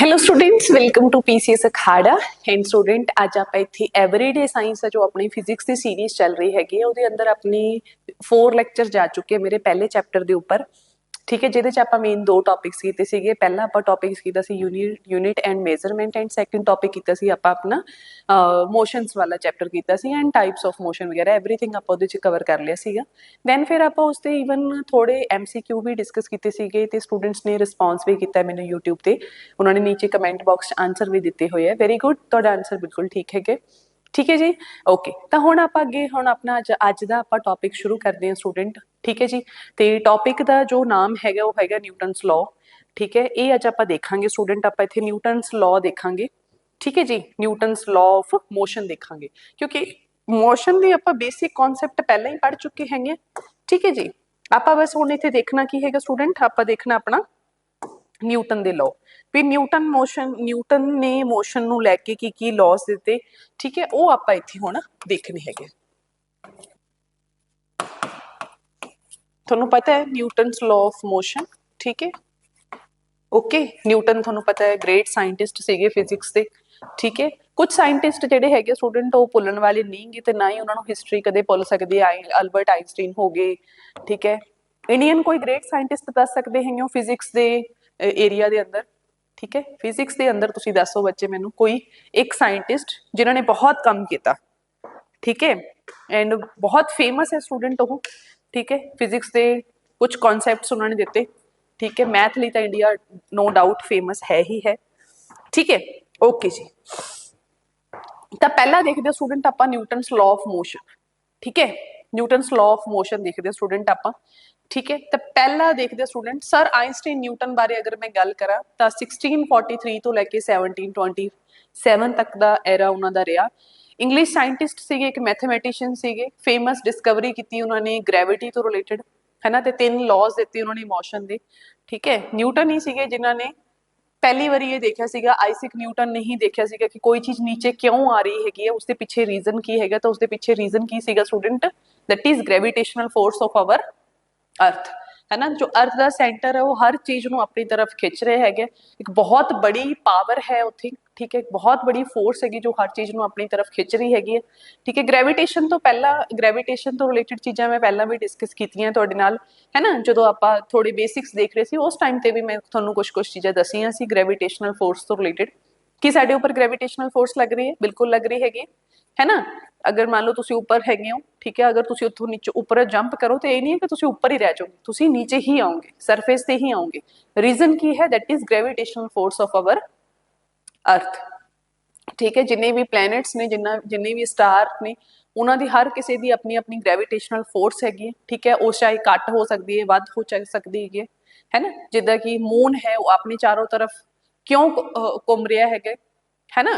Hello students, welcome to PCS अखाड़ा। And student अज आप इत्थे एवरीडे साइंस जो अपनी फिजिक्स की सीरीज चल रही हैगी ਉਹਦੇ अंदर अपनी 4 ਲੈਕਚਰ जा चुके हैं मेरे पहले चैप्टर ਦੇ ਉੱਪਰ। ठीक है, ਜਿਹਦੇ ਚ ਆਪਾਂ ਮੇਨ ਦੋ ਟੌਪਿਕਸ ਕੀਤੇ ਸੀਗੇ। ਪਹਿਲਾ ਆਪਾਂ ਟੌਪਿਕਸ ਕੀਤਾ ਸੀ unit and measurement and second topic ਕੀਤਾ ਸੀ ਆਪਾਂ अपना मोशनस वाला चैप्टर ਕੀਤਾ ਸੀ एंड टाइप्स ऑफ मोशन वगैरह एवरीथिंग ਆਪਾਂ ਉਹਦੇ ਚ कवर कर लिया ਸੀਗਾ। ਦੈਨ ਫਿਰ ਆਪਾਂ ਉਸ ਤੇ ਈਵਨ ਥੋੜੇ MCQ ਵੀ ਡਿਸਕਸ ਕੀਤੇ ਸੀਗੇ ਤੇ ਸਟੂਡੈਂਟਸ ਨੇ ਰਿਸਪੌਂਸ ਵੀ ਕੀਤਾ ਮੈਨੂੰ YouTube ਤੇ। ਉਹਨਾਂ ਨੇ नीचे कमेंट बॉक्स च आंसर भी दिते हुए है। वेरी गुड, ਤੁਹਾਡਾ आंसर बिल्कुल ठीक है। ठीक है जी, ओके। तो हुण आपां अगे हुण अपना अज दा आपां टॉपिक शुरू करते हैं स्टूडेंट। ठीक है जी, तो टॉपिक का जो नाम हैगा वो हैगा न्यूटन्स लॉ। ठीक है, ये अज आपां देखांगे स्टूडेंट। आपां इत्थे न्यूटन्स लॉ देखांगे। ठीक है जी, न्यूटन्स लॉ ऑफ मोशन देखांगे, क्योंकि मोशन दी आपां बेसिक कॉन्सैप्ट पहले ही पढ़ चुके हैं। ठीक है जी, आपां बस हुण इत्थे देखना की हैगा स्टूडेंट, आपां देखना अपना न्यूटन दे लॉ भी। न्यूटन ने मोशन नूं लैके की लॉज दिते। ठीक है, वो आपां इत्थे हुण देखने हैगे। तुहानूं पता है न्यूटन्स लॉ ऑफ मोशन। ठीक है, ओके। न्यूटन तुहानूं पता है ग्रेट साइंटिस्ट सीगे फिजिक्स दे। ठीक है, कुछ साइंटिस्ट जिहड़े हैगे स्टूडेंट वो भुल्लण वाले नहीं गे ते ना ही उन्हां नूं हिस्टरी कदे भुल सकदी। अल्बर्ट आइंस्टीन हो गए। ठीक है, इंडियन कोई ग्रेट साइंटिस्ट दस सकते हैं फिजिक्स दे एरिया दे अंदर। ठीक है, फिजिक्स के अंदर तुसी दसो बच्चे मैनू कोई एक साइंटिस्ट जिन्होंने बहुत कम किया। ठीक है, एंड बहुत फेमस है स्टूडेंट वो। ठीक है, फिजिक्स के कुछ कॉन्सैप्ट्स उन्होंने दिते। ठीक है, मैथ ली तो इंडिया नो डाउट फेमस है ही है। ठीक है, ओके जी। तो पहला देखते स्टूडेंट आप न्यूटन्स लॉ ऑफ मोशन। ठीक है, न्यूटन्स लॉ ऑफ मोशन देखते स्टूडेंट आप। ठीक है, तो पहला देखते स्टूडेंट सर आइंस्टीन न्यूटन बारे अगर मैं गल करा तो 1643 तो लैके 1727 तक का एरा उन्होंने रहा। इंग्लिश साइंटिस्ट सीगे, एक मैथमेटिशियन सीगे, फेमस डिस्कवरी की उन्होंने ग्रैविटी तो रिलेटेड है ना, तो 3 लॉज दिते उन्होंने मोशन के। ठीक है, न्यूटन ही सीगे जिन्होंने पहली बार ये देखा सीगा। आइजैक न्यूटन ने ही देखा सीगा कि कोई चीज नीचे क्यों आ रही हैगी है, उसके पीछे रीजन की हैगा। तो उसके पीछे रीजन की सीगा student, that is gravitational force of our earth. है ना, जो अर्थ का सेंटर है वो हर चीज को अपनी तरफ खिंच रहे हैं। एक बहुत बड़ी पावर है उत्थे। ठीक है, बहुत बड़ी फोर्स हैगी जो हर चीज को अपनी तरफ खिंच रही हैगी है। ठीक है, ग्रेविटेशन तो पहला, ग्रेविटेशन तो रिलेटेड चीज़ां मैं पहला भी डिस्कस कीतियां तुहाडे नाल, है ना, जो आपां थोड़ी बेसिक्स देख रहे सी उस टाइम ते भी मैं तुहानूं कुछ चीज़ां दसियां सी ग्रेविटेशनल फोर्स तो रिलेटेड। कि साडे उपर ग्रेविटेशनल फोर्स लग रही है, बिल्कुल लग रही हैगी, है ना। अगर मान लो तुसी ऊपर हैगे हो, ठीक है, अगर तुसी उत्थों नीचे ऊपर जंप करो तो ये नहीं है कि तुसी ऊपर ही रह जाओगे, तुसी नीचे ही आओगे, सरफेस से ही आओगे। रीजन की है, that is gravitational force of our earth. ठीक है, जिन्ने भी प्लैनेट्स ने, जिन्ने भी स्टार ने, उन्होंने हर किसी की अपनी अपनी ग्रेविटेशनल फोर्स हैगी। ठीक है, वो चाहे घट हो सकती है, वध हो सकती है ना। जिदा कि मून है वो अपने चारों तरफ क्यों घूम रहा है ना,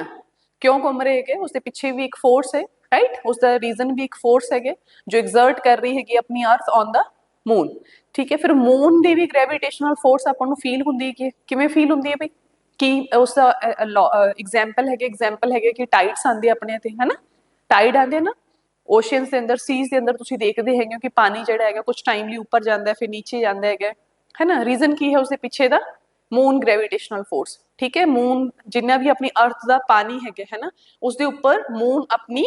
क्यों घूम रहे हैं, उसके पीछे भी एक फोर्स है, राइट। उसका रीजन भी एक फोर्स है जो एग्जर्ट कर रही हैगी अपनी अर्थ ऑन द मून। ठीक है, फिर मून की भी ग्रेविटेशनल फोर्स आपको फील होंगी है, किवें फील होंगी है भाई, कि उसका एग्जाम्पल है कि टाइड्स आते अपने ते, है ना, टाइड आते ना ओशियंस के अंदर, सीज के अंदर तुसीं देखते हैं कि पानी जिहड़ा है कुछ टाइम लिए ऊपर जाता है फिर नीचे जाता है ना। रीजन की है उसके पीछे का मून ग्रेविटेशनल फोर्स। ठीक है, मून जिन्ना भी अपनी अर्थ का पानी है ना, उसके उपर मून अपनी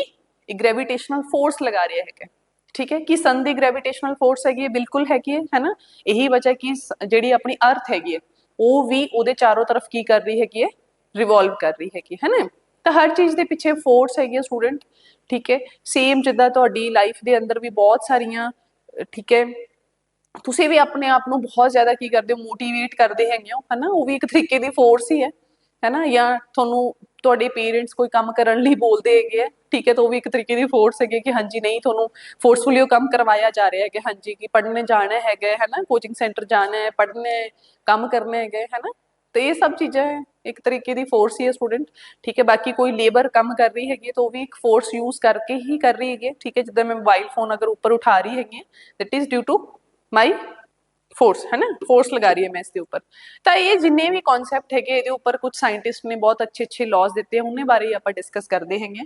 ग्रेविटेशनल फोर्स लगा रहा है। ठीक है, कि सन की ग्रेविटेशनल फोर्स हैगी बिल्कुल हैगी है ना। यही वजह कि जिहड़ी अपनी अर्थ हैगी वो भी उहदे चारों तरफ की कर रही है, रिवॉल्व कर रही है ना। तो हर चीज़ के पीछे फोर्स हैगी स्टूडेंट। ठीक है, सेम जिद्दां तुहाडी लाइफ के अंदर भी बहुत सारियां, ठीक है, तुसीं भी अपने आप को बहुत ज़्यादा की करते हो, मोटिवेट करते हैं, है ना, वो भी एक तरीके की फोर्स ही है ना। या तुहानूं तुहाडे पेरेंट्स कोई काम करने लई बोलते हैं, ठीक है, तो वो भी एक तरीके की फोर्स है कि हाँ जी नहीं तुहानूं फोर्सफुली वो काम करवाया जा रहा है कि हाँ जी कि पढ़ने जाना है ना, कोचिंग सेंटर जाना है, पढ़ने काम करने है ना। तो ये सब चीज़ें एक तरीके की फोर्स ही है स्टूडेंट। ठीक है, बाकी कोई लेबर काम कर रही हैगी तो वो भी एक फोर्स यूज करके ही कर रही है। ठीक है, जिद्दां मैं मोबाइल फोन अगर ऊपर उठा रही हैगी that is due to my force, है ना, फोर्स लगा रही है मैं इसके ऊपर। तो ये जिन्ने भी कॉन्सैप्ट है ये ऊपर कुछ साइंटिस्ट ने बहुत अच्छे अच्छे लॉज दिते हैं, उन्हें बारे ही आप डिस्कस करते हैं।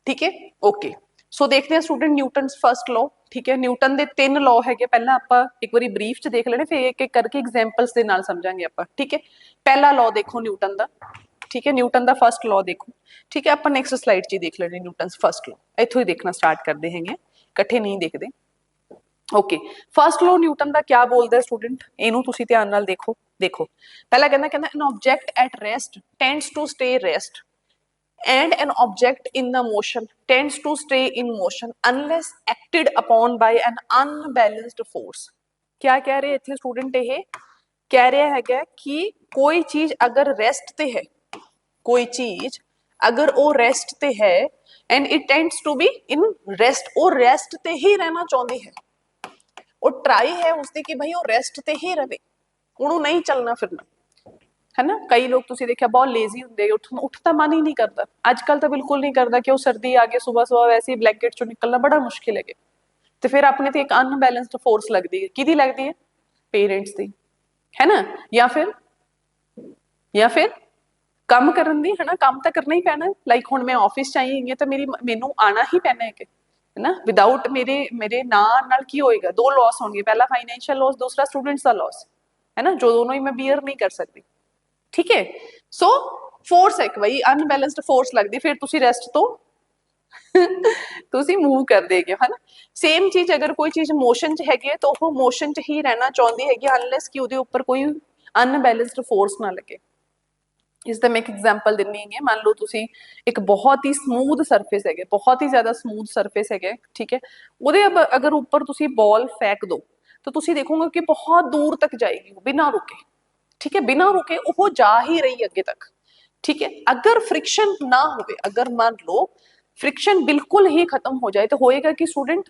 ठीक है, ओके। सो देखते हैं स्टूडेंट न्यूटन्स फर्स्ट लॉ। ठीक है, न्यूटन के 3 लॉ है, पहला आप एक बार ब्रीफ च देख लेने, फिर एक एक करके एग्जाम्पल्स के नाल समझांगे आप। ठीक है, पहला लॉ देखो न्यूटन का, ठीक है, न्यूटन का फर्स्ट लॉ देखो, ठीक है। आप नैक्सट स्लाइड च देख लेने न्यूटन फर्स्ट लॉ, इथों ही देखना स्टार्ट करते हैं, इकट्ठे नहीं देखते। ओके, फर्स्ट लॉ न्यूटन का क्या बोलता है स्टूडेंट, इनू तुसी ध्यान नाल देखो। देखो पहला कहना an object at rest tends to stay rest and an object in the motion tends to stay in motion unless acted upon by an unbalanced force। क्या कह रहे इतने स्टूडेंट, ये कह रहा है कि कोई चीज अगर रेस्ट ते है, कोई चीज अगर वो रेस्ट ते है and it tends to be in rest, वो रेस्ट ते ही रहना चाहती है, वो ट्राई है उसकी कि भाई वो रेस्ट ते ही रहे, उन्होंने नहीं चलना फिरना, है ना। कई लोग तुसी देखा बहुत लेजी होंगे, उठता मन ही नहीं करता, अजकल तो बिल्कुल नहीं करता कि वो सर्दी आ गई सुबह सुबह वैसे ही ब्लैंकेट चो निकलना बड़ा मुश्किल है। तो फिर अपने तो एक अनबैलेंस्ड फोर्स लगती है, किहदी लगती है, पेरेंट्स की, है ना, या फिर काम करन दी, है ना, काम तो करना ही पैना। लाइक हुण मैं ऑफिस च आई हुई तो मैनू आना ही पैना है, है ना। विदाउट मेरे नाल की होएगा, दो लॉस होंगे, पहला फाइनैंशियल लॉस, दूसरा स्टूडेंट्स का लॉस, है ना, जो दोनों ही मैं बियर नहीं कर सकती, ठीक है। सो फोर्स है भाई अनबैलेंस्ड फोर्स लगती, फिर तुसी रेस्ट तो तुसी मूव कर देगे, है ना। सेम चीज अगर कोई चीज मोशन च हैगी तो वो मोशन च ही रहना चाहती हैगी अनलेस कि ਉਹਦੇ ਉੱਪਰ कोई अनबैलेंस्ड फोर्स ना लगे। इसका मैं एक एग्जांपल दिनी है, मान लो तुसी एक बहुत ही स्मूथ सरफेस है, बहुत ही ज्यादा स्मूथ सरफेस है, ठीक है, ਉਹਦੇ अगर ऊपर तुसी बॉल फेंक दो तो तुसी देखोगे कि बहुत दूर तक जाएगी बिना रुके, ठीक है, बिना रुके वो जा ही रही अगे तक, ठीक है। अगर फ्रिक्शन ना हो, अगर मान लो फ्रिक्शन बिल्कुल ही खत्म हो जाए तो होएगा कि स्टूडेंट,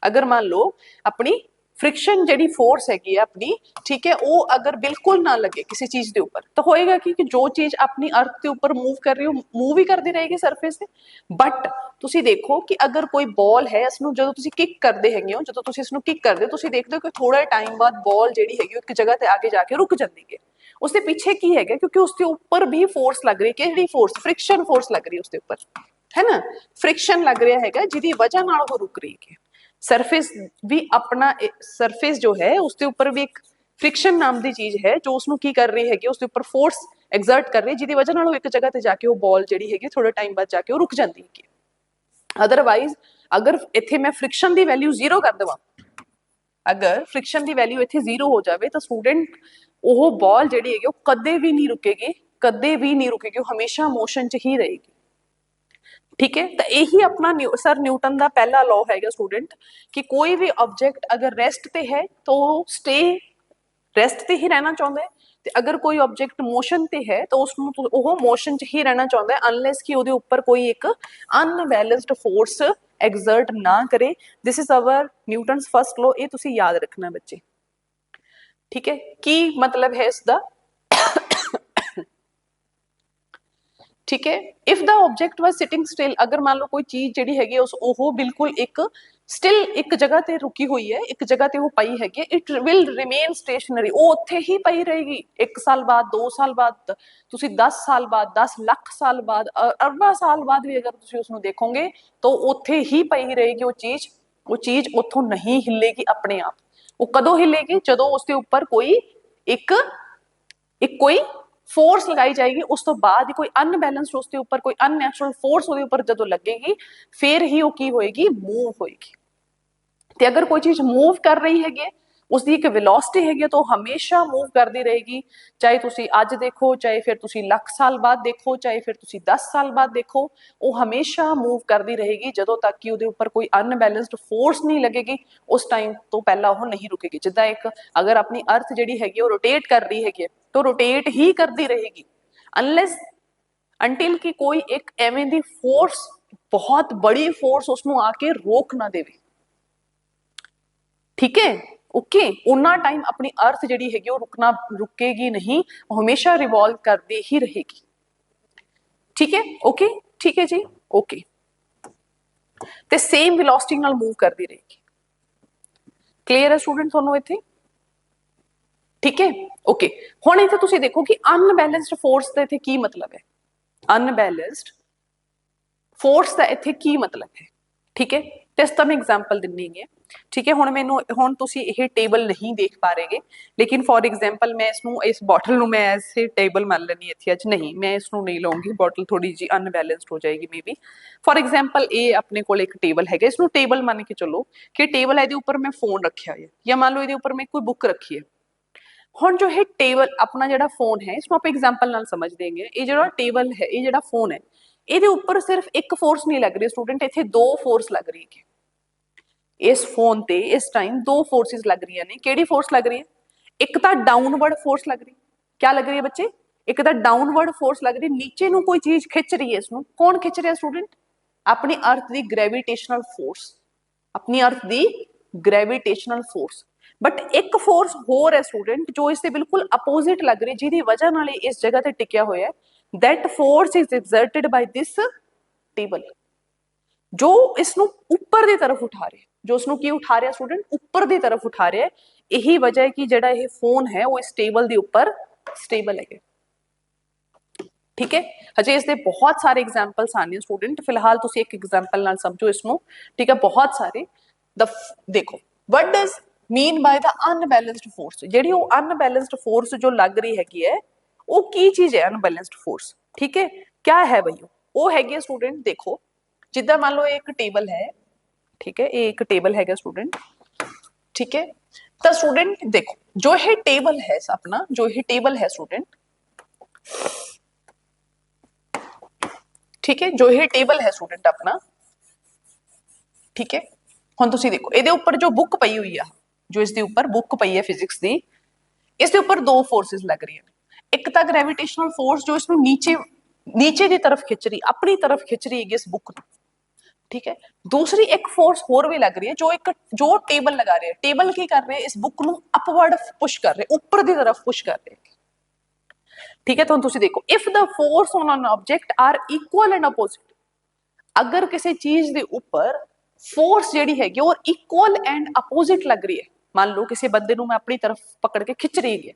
अगर मान लो अपनी फ्रिक्शन जी फोर्स हैगी है अपनी, ठीक है, वो अगर बिल्कुल ना लगे किसी चीज के ऊपर तो होएगा कि जो चीज अपनी अर्थ के ऊपर मूव कर रही हो मूव ही करती रहेगी सरफेस से। बट तुसी देखो कि अगर कोई बॉल है इसनू जो तुसी किक करते हैगे हो, जो तुसी इसनू किक करते हो तुसी देखते हो कि थोड़ा टाइम बाद बॉल जी हैगी एक जगह ते आगे जाके रुक जाती है। उसके पीछे की है क्योंकि उसके ऊपर भी फोर्स लग रही है, कि फोर्स फ्रिक्शन फोर्स लग रही है उसके ऊपर, है ना, फ्रिक्शन लग रहा है जिहदी वजह नाल वो रुक रही है। सरफेस भी अपना सरफेस जो है उसके ऊपर भी एक फ्रिक्शन नाम की चीज है जो उसनू की कर रही है, उसके ऊपर फोर्स एग्जर्ट कर रही है जिहदी वजह नाल एक जगह ते जाके वो बॉल जी है थोड़े टाइम बाद जाके वो रुक जाती है। अदरवाइज अगर इत्थे मैं फ्रिक्शन की वैल्यू जीरो कर देवां, अगर फ्रिक्शन की वैल्यू इत्थे जीरो हो जाए तो स्टूडेंट वो बॉल जी है कदे भी नहीं रुकेगी, कदे भी नहीं रुकेगी, हमेशा मोशन च ही रहेगी, ठीक है। तो यही अपना सर न्यूटन का पहला लॉ है स्टूडेंट कि कोई भी ऑब्जेक्ट अगर रेस्ट पे है तो स्टे रेस्ट ते ही रहना चाहता है, ते अगर कोई ऑब्जेक्ट मोशन ते है तो उसमें वो मोशन च ही रहना चाहता है अनलेस कि ਉਹਦੇ ऊपर कोई एक अनबैलेंस्ड फोर्स एग्जर्ट ना करे। This is our Newton's first law, ये तुसी याद रखना बच्चे, ठीक है। की मतलब है इसका, ठीक है, if the object was sitting still, अगर मान लो कोई चीज जी हैगी उस वो बिल्कुल एक स्टिल एक जगह ते रुकी हुई है, एक जगह ते वो पई हैगी, इट विल रिमेन स्टेशनरी, वो उत्थे ही पई रहेगी, 1 साल बाद 2 साल बाद तुसी 10 साल बाद 10 लाख साल बाद अरबा साल बाद भी अगर तुसी उसनु देखोगे तो उत्थे ही पई रहेगी वो चीज उथों नहीं हिलेगी अपने आप। वो कदों हिलेगी जदों उसके ऊपर कोई एक कोई फोर्स लगाई जाएगी, उस तो बाद ही कोई अनबैलेंस्ड उसके ऊपर कोई अननेचुरल फोर्स उसके ऊपर जो लगेगी फिर ही वो की होएगी, मूव होएगी। ते अगर कोई चीज मूव कर रही है उसकी एक वेलोसिटी है तो हमेशा मूव करती रहेगी, चाहे तुसी अज देखो चाहे फिर तुसी लाख साल बाद देखो चाहे फिर तुसी 10 साल बाद देखो, वो हमेशा मूव करती रहेगी जदों तक कि उसके ऊपर कोई अनबैलेंस्ड फोर्स नहीं लगेगी, उस टाइम तो पहला वो नहीं रुकेगी। जिदा एक अगर अपनी अर्थ जी हैगी वो रोटेट कर रही है तो रोटेट ही करती रहेगी अनलेस अंटिल की कोई एक एवें दी फोर्स बहुत बड़ी फोर्स उसनू आके रोक ना देवे, ठीक है। ओके, उन्ना टाइम अपनी अर्थ जी हैगी रुकना रुकेगी नहीं, हमेशा रिवॉल्व करती ही रहेगी, ठीक है। ओके, ठीक है जी, ओके, ते सेम वेलोसिटी नाल मूव करती रहेगी। क्लीयर है स्टूडेंट थोनों इत्थे, ठीक है। ओके, हुण इत्थे तुसीं देखो कि अनबैलेंस्ड फोर्स का इत्थे की मतलब है, अनबैलेंस्ड फोर्स का इत्थे की मतलब है, ठीक है। ਤੇ ਇਸ ਤਾਂ ਮੈਂ ਐਗਜ਼ਾਮਪਲ ਦਿੰਨੀ ਹੈ, ਠੀਕ ਹੈ। ਹੁਣ ਤੁਸੀਂ ਇਹ ਟੇਬਲ ਨਹੀਂ ਦੇਖ ਪਾ ਰਹੇਗੇ, ਲੇਕਿਨ ਫॉर ਐਗਜ਼ਾਮਪਲ ਮੈਂ ਇਸ ਬੋਟਲ ਨੂੰ ਮੈਂ ਐਸੇ ਟੇਬਲ ਮੰਨ ਲੈਣੀ ਇੱਥੇ ਅੱਜ, ਨਹੀਂ ਮੈਂ ਇਸ ਨੂੰ ਨਹੀਂ ਲਵਾਂਗੀ, ਬੋਟਲ ਥੋੜੀ ਜੀ ਅਨਬੈਲੈਂਸਡ ਹੋ ਜਾਏਗੀ ਮੇ ਬੀ। ਫॉर ਐਗਜ਼ਾਮਪਲ ਇਹ ਆਪਣੇ ਕੋਲ ਇੱਕ ਟੇਬਲ ਹੈਗਾ, ਇਸ ਨੂੰ ਟੇਬਲ ਮੰਨ ਕੇ ਚੱਲੋ ਕਿ ਟੇਬਲ ਹੈ, ਇਹਦੇ ਉੱਪਰ ਮੈਂ ਫੋਨ ਰੱਖਿਆ ਹੈ, ਜਾਂ ਮੰਨ ਲਓ ਇਹਦੇ ਉੱਪਰ ਮੈਂ ਕੋਈ ਬੁੱਕ ਰੱਖੀ ਹੈ। ਹੁਣ ਜੋ ਇਹ ਟੇਬਲ ਆਪਣਾ ਜਿਹੜਾ ਫੋਨ ਹੈ, ਇਸ ਨੂੰ ਆਪਾਂ ਐਗਜ਼ਾਮਪਲ ਨਾਲ ਸਮਝ ਦੇਂਗੇ। ਇਹ ਜਿਹੜਾ ਟੇਬਲ ਹੈ, ਇਹ ਜਿਹੜਾ ਫੋਨ ਹੈ, ਇਹਦੇ ਉੱਪਰ ਸਿਰਫ ਇੱਕ ਫੋਰਸ ਨਹੀਂ ਲੱਗ ਰਹੀ ਸਟੂडेंट, ਇੱਥੇ ਦੋ ਫੋਰਸ ਲੱਗ ਰਹੀ ਹੈ। ਇਸ ਫੋਨ ਤੇ ਇਸ ਟਾਈਮ ਦੋ ਫੋਰਸਿਸ ਲੱਗ ਰਹੀਆਂ ਨੇ। ਕਿਹੜੀ ਫੋਰਸ ਲੱਗ ਰਹੀ ਹੈ? ਇੱਕ ਤਾਂ ਡਾਊਨਵਰਡ ਫੋਰਸ ਲੱਗ ਰਹੀ, क्या लग रही है बच्चे? एक तो डाउनवर्ड फोर्स लग रही, नीचे ਨੂੰ ਕੋਈ ਚੀਜ਼ ਖਿੱਚ ਰਹੀ ਹੈ। इसਨੂੰ कौन खिंच रहा है स्टूडेंट? अपनी अर्थ ਦੀ ग्रेविटेशनल फोर्स, अपनी अर्थ ਦੀ ग्रेविटेशनल फोर्स। बट एक फोर्स होर है स्टूडेंट जो इससे बिल्कुल अपोजिट लग रही, जिहदी वजह नाल इस जगह ते टिकिया होया है। That force is exerted by this table, जो इसनू ऊपर दी तरफ उठा रहे, जो इसनू की उठा रहा स्टूडेंट? ऊपर दी तरफ उठा रहा है। यही वजह है कि जिहड़ा ये फोन है वो इस टेबल दे ऊपर स्टेबल है। ठीक है, हजे इसके बहुत सारे एग्जाम्पल्स आने स्टूडेंट, फिलहाल तुसी एक एग्जाम्पल नाल समझो इसनू, ठीक है। बहुत सारे देखो, what does mean by the unbalanced force? जिहड़ी वो अनबैलेंस्ड फोर्स जो लग रही हैगी है, वो की चीज है अनबैलेंस्ड फोर्स? ठीक है, क्या है भाई? वो हैगी स्टूडेंट, देखो जिद्दां मान लो एक टेबल है, ठीक है, ये एक टेबल हैगा स्टूडेंट, ठीक है। तो स्टूडेंट देखो, जो ये टेबल है अपना, जो ये टेबल है स्टूडेंट, ठीक है, जो ये टेबल है स्टूडेंट अपना, ठीक है। हुण तुसीं देखो इहदे उपर जो बुक पई हुई है, जो इसके उपर बुक पई है फिजिक्स की, इसके उपर दो फोर्सेस लग रही है। एक तो ग्रेविटेशनल फोर्स जो इसनूं नीचे नीचे की तरफ खिंच रही, अपनी तरफ खिंच रही है इस बुक को, ठीक है। दूसरी एक फोर्स होर भी लग रही है, जो टेबल लगा रहे हैं। टेबल की कर रहे हैं? इस बुक को अपवर्ड पुश कर रहे, ऊपर की तरफ पुश कर रहे, ठीक है। तो तुम देखो, if the force on an object are equal and opposite, अगर किसी चीज के ऊपर फोर्स जिहड़ी हैगी और इक्वल एंड अपोजिट लग रही है, मान लो किसी बंदे नूं मैं अपनी तरफ पकड़ के खिंच रही है,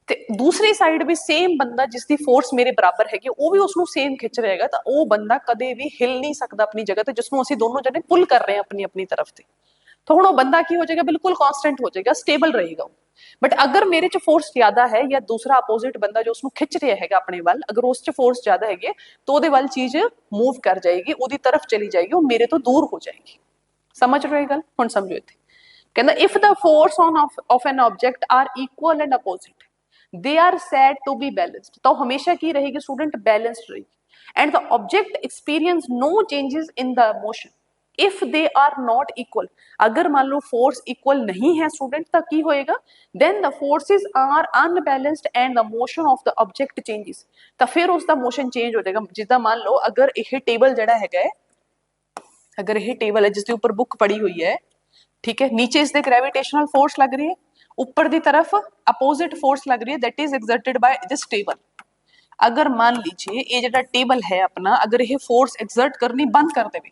ते दूसरी साइड भी सेम बंदा जिसकी फोर्स मेरे बराबर हैगी, वो भी उसनूं सेम खिंच रहेगा, तो वो बंदा कदे भी हिल नहीं सकता अपनी जगह ते, जिसनूं असीं दोनों जने पुल कर रहे हैं अपनी अपनी तरफ ते। तो हुण वो बंदा की हो जाएगा? बिल्कुल कांस्टेंट हो जाएगा, स्टेबल रहेगा। बट अगर मेरे च फोर्स ज्यादा है, या दूसरा अपोजिट बंदा जो उसनूं खिंच रहा हैगा अपने वाल, अगर उस च फोर्स ज्यादा हैगी, तो उहदे वाल चीज मूव कर जाएगी, उहदी तरफ चली जाएगी, वो मेरे तो दूर हो जाएगी। समझ रहे हो गल? हुण समझो इत्थे कहंदा, if the force of an object are equal and opposite, they are said to be balanced. तो हमेशा की रहेगी स्टूडेंट? बैलेंस्ड रहेगी। And the object experience no changes in the motion if they are not equal. अगर मान लो force equal नहीं है student, तो की होएगा? Then the forces are unbalanced and the motion of the object changes. तो फिर उसका मोशन चेंज हो जाएगा। जिदा मान लो अगर यह टेबल जड़ा है, अगर यह टेबल है जिसके ऊपर बुक पड़ी हुई है, ठीक है, नीचे इसके ग्रेविटेशनल फोर्स लग रही है, ऊपर की तरफ अपोजिट फोर्स लग रही है, that is exerted by this table. अगर मान लीजिए ये जो टेबल है अपना, अगर यह फोर्स एक्सर्ट करनी बंद कर देवे,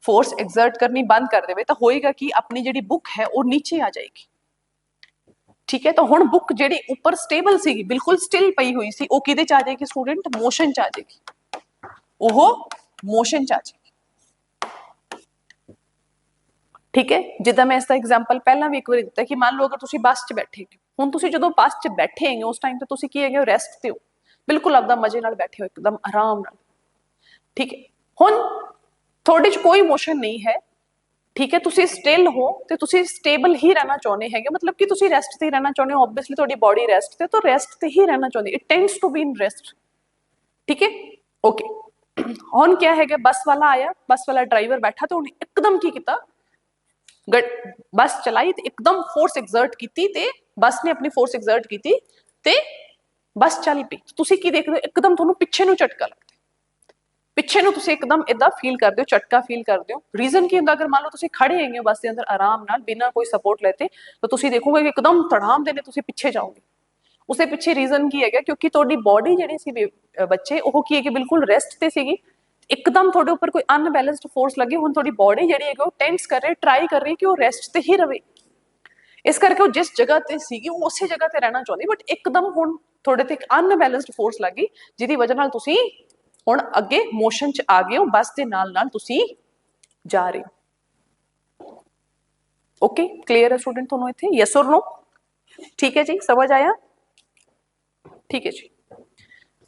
फोर्स एक्सर्ट करनी बंद कर देवे, तो होएगा कि अपनी जी बुक है वो नीचे आ जाएगी, ठीक है। तो हुण बुक जी ऊपर स्टेबल सी, बिल्कुल स्टिल पई हुई सी, वो किहदे च आ जाएगी स्टूडेंट? मोशन च आ जाएगी, वो मोशन च आ जाएगी, ठीक है। जिद्दां मैं इसका एग्जाम्पल पहला भी एक बार दिता कि मान लो अगर तुसीं बस च बैठे हो, हुण तुसीं जदों बस च बैठे हैं उस टाइम ते तुसीं की हैगे हो? रेस्ट ते हो, बिल्कुल आपदा मजे नाल बैठे हो, एकदम आराम नाल, ठीक है। हुण थोड़े च कोई मोशन नहीं है, ठीक है, तुसीं स्टिल हो ते तुसीं स्टेबल ही रहना चाहुंदे हैगे, मतलब कि तुसीं रेस्ट ते रहना चाहुंदे हो। ऑब्वियसली तुहाडी बॉडी रेस्ट ते, तो रेस्ट ते ही रहना चाहुंदी, it tends to be in rest, ठीक है, ओके। हुण क्या हैगा? बस वाला आया, बस वाला ड्राइवर बैठा, तो उन्हें एकदम की कीता? बस चलाई ते एकदम फोर्स एक्सर्ट की, ते बस ने अपनी फोर्स एक्सर्ट की ते बस चल पई। तुसीं की देखदे हो? एकदम तुहानूं पिछे नूं झटका लगदा, पिछे नूं तुसीं एकदम इदां फील करदे हो, झटका फील करदे हो। रीजन की हुंदा? अगर मान लो तुसीं खड़े हैगे हो बस के अंदर आराम नाल, बिना कोई सपोर्ट लेते, तो तुसीं देखोगे कि एकदम तड़ाम देने तुसीं पिछे जाओगे। उसके पिछे रीजन की है? क्योंकि तुहाडी बॉडी जिहड़ी सी बच्चे, वो की है कि बिल्कुल रेस्ट ते सीगी, एकदम थोड़े ऊपर कोई अनबैलेंस्ड फोर्स लगी, हुण थोड़ी बॉडी जिहड़ी है वो टेंस कर रही, ट्राई कर रही कि वो रेस्ट ते ही रहे। इस करके वो जिस जगह ते सीगी वो उसी जगह ते रहना चाहती, बट एकदम हुण थोड़े ते एक अनबैलेंस्ड फोर्स लगी, जिहदी वजह नाल तुसीं हुण अगे मोशन च आ गए हो, बस दे नाल नाल तुसीं जा रहे हो, ओके क्लियर है स्टूडेंट ਤੁਹਾਨੂੰ ਇੱਥੇ यस और नो ठीक है जी समझ आया ठीक है जी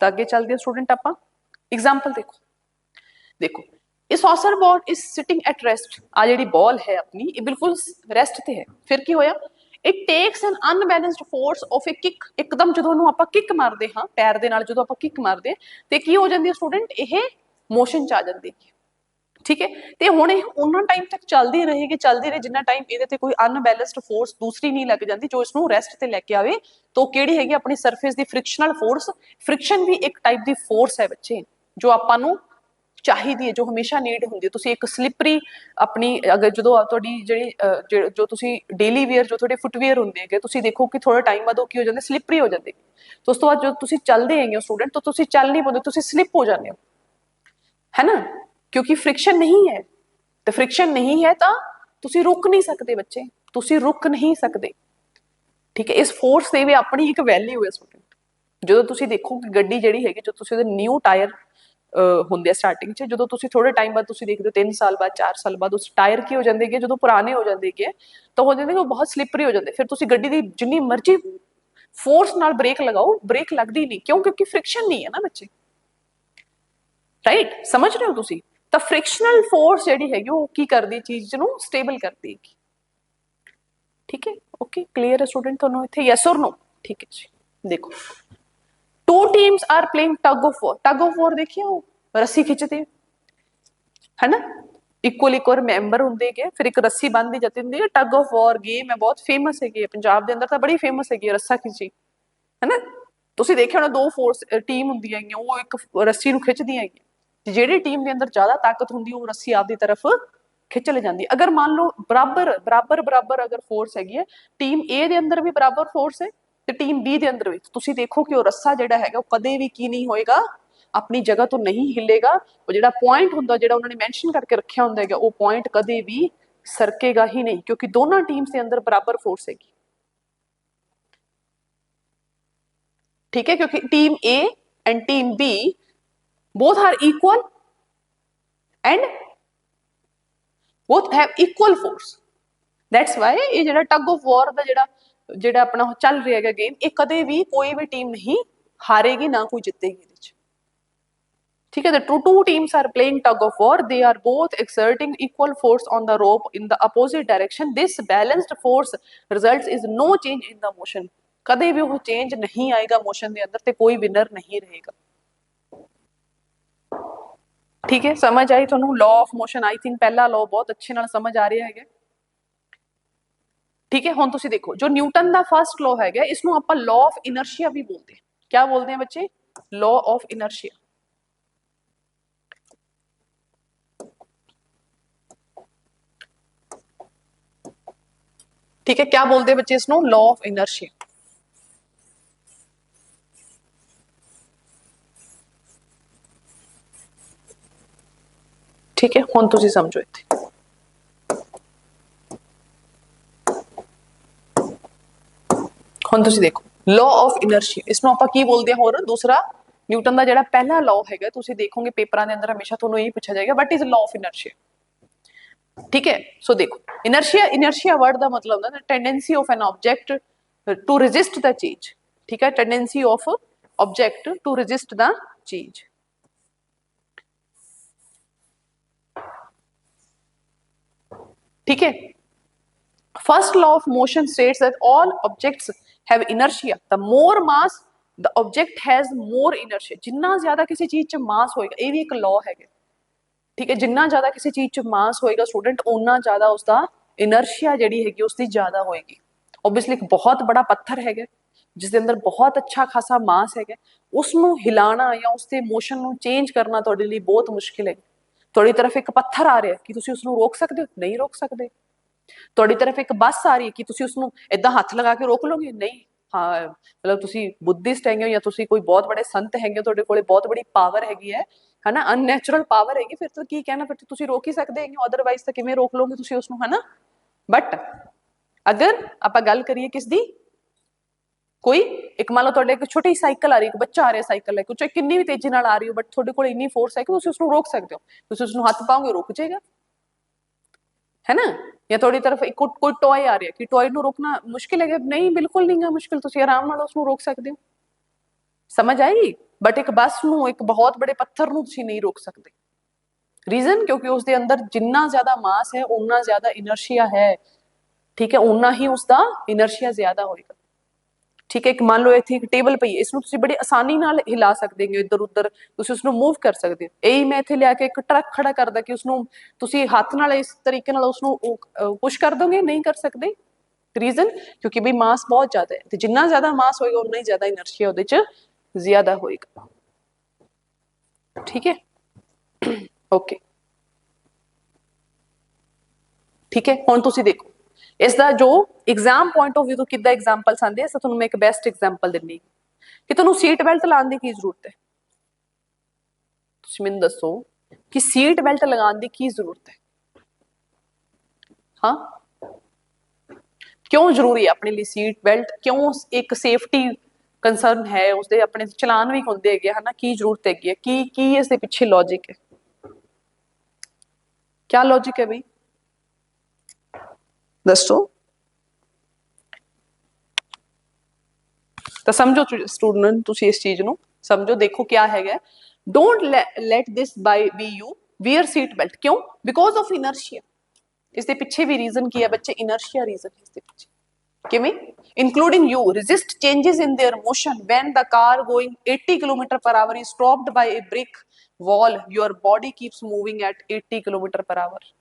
तो आगे चलते हैं स्टूडेंट ਆਪਾਂ एग्जाम्पल देखो देखो ਇਹ ਸੌਸਰ ਬॉल इज सिटिंग एट रेस्ट ਆ ਜਿਹੜੀ ਬॉल ਹੈ ਆਪਣੀ ਇਹ ਬਿਲਕੁਲ ਰੈਸਟ ਤੇ ਹੈ ਫਿਰ ਕੀ ਹੋਇਆ it takes an unbalanced force of a kick ਇੱਕਦਮ ਜਦੋਂ ਉਹਨੂੰ ਆਪਾਂ ਕਿਕ ਮਾਰਦੇ ਹਾਂ ਪੈਰ ਦੇ ਨਾਲ ਜਦੋਂ ਆਪਾਂ ਕਿਕ ਮਾਰਦੇ ਤੇ ਕੀ ਹੋ ਜਾਂਦੀ ਹੈ ਸਟੂਡੈਂਟ ਇਹ ਮੋਸ਼ਨ ਚ ਆ ਜਾਂਦੀ ਹੈ ठीक है ਤੇ ਹੁਣ ਇਹ ਉਹਨਾਂ ਟਾਈਮ ਤੱਕ ਚੱਲਦੀ ਰਹੇ ਜਿੰਨਾ ਟਾਈਮ ਇਹਦੇ ਤੇ ਕੋਈ ਅਨਬੈਲੈਂਸਡ ਫੋਰਸ ਦੂਸਰੀ ਨਹੀਂ ਲੱਗ ਜਾਂਦੀ ਜੋ ਇਸ ਨੂੰ ਰੈਸਟ ਤੇ ਲੈ ਕੇ ਆਵੇ ਤਾਂ ਕਿਹੜੀ ਹੈਗੀ ਆਪਣੀ ਸਰਫੇਸ ਦੀ ਫ੍ਰਿਕਸ਼ਨਲ ਫੋਰਸ ਫ੍ਰਿਕਸ਼ਨ ਵੀ ਇੱਕ ਟਾਈਪ ਦੀ ਫੋਰਸ ਹੈ ਬੱਚੇ ਜੋ ਆਪਾਂ ਨੂੰ ਚਾਹੀਦੀ ਹੈ ਜੋ ਹਮੇਸ਼ਾ ਨੀਡ ਹੁੰਦੀ ਹੈ ਤੁਸੀਂ ਇੱਕ ਸਲਿਪਰੀ ਆਪਣੀ ਅਗਰ ਜਦੋਂ ਤੁਹਾਡੀ ਜਿਹੜੀ ਜੋ ਤੁਸੀਂ ਡੇਲੀ ਵੇਅਰ ਜੋ ਤੁਹਾਡੇ ਫੁੱਟਵੇਅਰ ਹੁੰਦੇ ਹੈਗੇ ਤੁਸੀਂ ਦੇਖੋ ਕਿ ਥੋੜਾ ਟਾਈਮ ਬਾਅਦ ਉਹ ਕੀ ਹੋ ਜਾਂਦੇ ਸਲਿਪਰੀ ਹੋ ਜਾਂਦੇ तो उस तो बाद जो तुसी चलते हैं स्टूडेंट तो तुसी चल नहीं पाते तुसी स्लिप हो जाते हो है ना क्योंकि फ्रिक्शन नहीं है तो फ्रिक्शन नहीं है तो तुसी रुक नहीं सकते बच्चे तुसी रुक नहीं सकते ठीक है इस फोर्स से भी अपनी एक वैल्यू है स्टूडेंट जो तुसी देखो कि गड्डी जिहड़ी हैगी जो तुसी ओहदे न्यू टायर ਹੁੰਦੇ ਆ ਸਟਾਰਟਿੰਗ 'ਚ ਜਦੋਂ ਤੁਸੀਂ ਥੋੜੇ ਟਾਈਮ ਬਾਅਦ ਤੁਸੀਂ ਦੇਖਦੇ ਹੋ 3 ਸਾਲ ਬਾਅਦ 4 ਸਾਲ ਬਾਅਦ ਉਸ ਟਾਇਰ ਕੀ ਹੋ ਜਾਂਦੇ ਹੈਗੇ ਜਦੋਂ ਪੁਰਾਣੇ ਹੋ ਜਾਂਦੇ ਹੈਗੇ ਤਾਂ ਹੋ ਜਾਂਦੇ ਉਹ ਬਹੁਤ ਸਲਿਪਰੀ ਹੋ ਜਾਂਦੇ ਫਿਰ ਤੁਸੀਂ ਗੱਡੀ ਦੀ ਜਿੰਨੀ ਮਰਜ਼ੀ फोर्स नाल ब्रेक लगाओ ब्रेक लगती नहीं क्यों क्योंकि फ्रिक्शन नहीं है ना बच्चे राइट समझ रहे हो तुसी तो फ्रिक्शनल फोर्स जिहड़ी हैगी वो की करदी चीज नूं स्टेबल करदी हैगी ठीक है ओके क्लियर है स्टूडेंट तुहानूं इत्थे यस और नो ठीक है जी देखो two teams are playing tug of war देखिए वो रस्सी खिंचते है ना इक्वल इक्वल मैंबर होंगे है फिर एक रस्सी बन दी जाती होंगी टग ऑफ वॉर गेम है बहुत फेमस है पंजाब के अंदर तो बड़ी फेमस है रस्सा खिंची है ना तुसीं देखिया होना दो फोर्स टीम होंदियां वो एक रस्सी नूं खिंचदियां जिहड़ी टीम के अंदर ज्यादा ताकत होंदी वो रस्सी आपदी तरफ खिंच ले जाती अगर मान लो बराबर बराबर बराबर अगर फोर्स हैगी है टीम ए दे अंदर भी बराबर फोर्स है तो टीम बी दे अंदर भी तुसीं देखो कि वो रस्सा जिहड़ा हैगा वो कदे भी की नहीं होएगा अपनी जगह तो नहीं हिलेगा वो जिहड़ा पॉइंट हुंदा जिहड़ा उन्होंने मेंशन करके रखा हुंदा है वो पॉइंट कदे भी सरकेगा ही नहीं क्योंकि दोनों टीम्स के अंदर बराबर फोर्स हैगी ठीक है क्योंकि team A and team B both are equal and both have equal force that's why ये जिहड़ा टग ऑफ वॉर दा जिहड़ा जिहड़ा अपना चल रहा है गेम ये कदे भी कोई भी टीम नहीं हारेगी ना कोई जितेगी ठीक है the two teams are playing tug of war they are both exerting equal force on the rope in the opposite direction this balanced force results is no change in the motion कदे भी वो change नहीं आएगा motion के अंदर ते कोई winner नहीं रहेगा ठीक है समझ आई तुहानू law of motion I think पहला लॉ बहुत अच्छे नाल समझ आ रहा है ठीक है हुण तुसीं देखो जो न्यूटन का फर्स्ट लॉ है इसनू आपां लॉ ऑफ इनर्शिया भी बोलते हैं क्या बोलते हैं बच्चे लॉ ऑफ इनर्शिया ठीक है क्या बोलते हैं बच्चे इसनू लॉ ऑफ इनर्शिया ठीक है हुण तुसीं समझो इत्थे हुण तुसीं देखो लॉ ऑफ इनर्शिया इसनू आपां की बोलते हैं होर दूसरा न्यूटन का जिहड़ा पहला लॉ हैगा तुसीं देखोगे पेपरां दे अंदर हमेशा तुहानूं यही पूछा जाएगा what is law of inertia ठीक है सो देखो इनर्शिया इनर्शिया वर्ड का मतलब होता है tendency of an object to resist the चीज ठीक है tendency of object to resist the चीज ठीक है first law of motion states that all objects have inertia the more mass the object has more inertia जिन्ना ज्यादा किसी चीज च मास होएगा ये भी एक लॉ है ठीक है जिन्ना ज्यादा किसी चीज च मास होएगा स्टूडेंट उन्ना ज्यादा उसका इनर्शिया जिहड़ी हैगी उसकी ज्यादा होएगी ओबवियसली एक बहुत बड़ा पत्थर हैगा जिसके अंदर बहुत अच्छा खासा मास हैगा उसनू हिलाना या उसके मोशन नू चेंज करना तुहाडे लई बहुत मुश्किल है तुहाडी तरफ एक पत्थर आ रहा है कि तुसीं उसनू रोक सकते हो नहीं रोक सकते तुहाडी तरफ एक बस आ रही है कि तुसीं उसनू इदां हथ लगा के रोक लोगे नहीं हाँ मतलब तुसीं बुद्धिस्ट हैगे या तुसीं कोई बहुत बड़े संत हैगे तुहाडे कोले बहुत बड़ी पावर हैगी है ना अननैचुरल पावर हैगी फिर तो की कहना फिर तो तुसीं रोक ही सकते हैं अदरवाइज तो किवें रोक लोगे तुसीं उसनू है ना बट अगर आपां गल करिए किसदी कोई एक मान लो तुहाडे एक छोटी साइकिल आ रही है बच्चा आ रहा है साइकिल लेके चाहे कितनी भी तेजी नाल आ रही हो बट तुहाडे कोल इन्नी फोर्स है कि तुसीं उसनू रोक सकते हो तुसीं उसनू हथ पाओगे रुक जाएगा है ना। या थोड़ी तरफ एक कोई टॉय आ रहा है कि टॉय ਨੂੰ रोकना मुश्किल है, नहीं बिल्कुल नहीं है मुश्किल, ਤੁਸੀਂ ਆਰਾਮ ਨਾਲ ਉਸ ਨੂੰ ਰੋਕ ਸਕਦੇ ਹੋ, समझ आई। बट एक बस ਨੂੰ ਇੱਕ ਬਹੁਤ ਬੜੇ ਪੱਥਰ ਨੂੰ ਤੁਸੀਂ ਨਹੀਂ ਰੋਕ ਸਕਦੇ। ਰੀਜ਼ਨ ਕਿਉਂਕਿ ਉਸ ਦੇ ਅੰਦਰ ਜਿੰਨਾ ਜ਼ਿਆਦਾ ਮਾਸ ਹੈ ਉਨਾ ਜ਼ਿਆਦਾ ਇਨਰਸ਼ੀਆ ਹੈ, ਠੀਕ ਹੈ, ਉਨਾ ਹੀ ਉਸਦਾ ਇਨਰਸ਼ੀਆ ਜ਼ਿਆਦਾ ਹੋਏਗਾ। ਠੀਕ ਹੈ, ਇੱਕ ਮੰਨ ਲਓ ਇੱਥੇ ਇੱਕ ਟੇਬਲ ਪਈ ਹੈ, ਇਸ ਨੂੰ ਤੁਸੀਂ ਬੜੀ ਆਸਾਨੀ ਨਾਲ ਹਿਲਾ ਸਕਦੇ ਹੋ, ਇੱਧਰ ਉੱਧਰ ਤੁਸੀਂ ਉਸ ਨੂੰ ਮੂਵ ਕਰ ਸਕਦੇ ਹੋ। ਇਹੀ ਮੈਂ ਇੱਥੇ ਲਿਆ ਕੇ ਇੱਕ ਟਰੱਕ ਖੜਾ ਕਰਦਾ ਕਿ ਉਸ ਨੂੰ ਤੁਸੀਂ ਹੱਥ ਨਾਲ ਇਸ ਤਰੀਕੇ ਨਾਲ ਉਸ ਨੂੰ ਪੁਸ਼ ਕਰ ਦੋਗੇ, ਨਹੀਂ ਕਰ ਸਕਦੇ। ਰੀਜ਼ਨ ਕਿਉਂਕਿ ਵੀ ਮਾਸ ਬਹੁਤ ਜ਼ਿਆਦਾ ਹੈ, ਤੇ ਜਿੰਨਾ ਜ਼ਿਆਦਾ ਮਾਸ ਹੋਏਗਾ ਉਨਾ ਹੀ ਜ਼ਿਆਦਾ ਇਨਰਸ਼ੀਆ ਉਹਦੇ ਚ ਜ਼ਿਆਦਾ ਹੋਏਗਾ। ਠੀਕ ਹੈ, ਓਕੇ, ਠੀਕ ਹੈ। ਹੁਣ ਤੁਸੀਂ ਦੇਖੋ ਇਸ ਦਾ ਜੋ एग्जाम पॉइंट ऑफ व्यू तो किदा एग्जाम्पल्स आते हैं, ਤੁਹਾਨੂੰ मैं एक बेस्ट एग्जाम्पल दिनी कि ਤੁਹਾਨੂੰ सीट बेल्ट लाने की की जरूरत है। ਤੁਸੀਂ ਮੈਨੂੰ ਦੱਸੋ कि सीट बेल्ट लगाने की की जरूरत है? हाँ, क्यों जरूरी है अपने लिए सीट बेल्ट, क्यों एक सेफ्टी कंसर्न है, उसके अपने चलान भी होंगे है ना, की जरूरत हैगी है, की इसके पीछे लॉजिक है, क्या लॉजिक है बई दसो। तो समझो स्टूडेंट, तुसी इस चीज ਨੂੰ समझो, देखो क्या है। Don't let this by be you wear seat belt, क्यों? Because of inertia. इसके पीछे भी रीजन की है बच्चे, इनर्शिया रीजन है इसके पीछे। किवें? Including you resist changes in their motion when the car going 80 km/h is stopped by a brick wall, your body keeps moving at 80 km/h।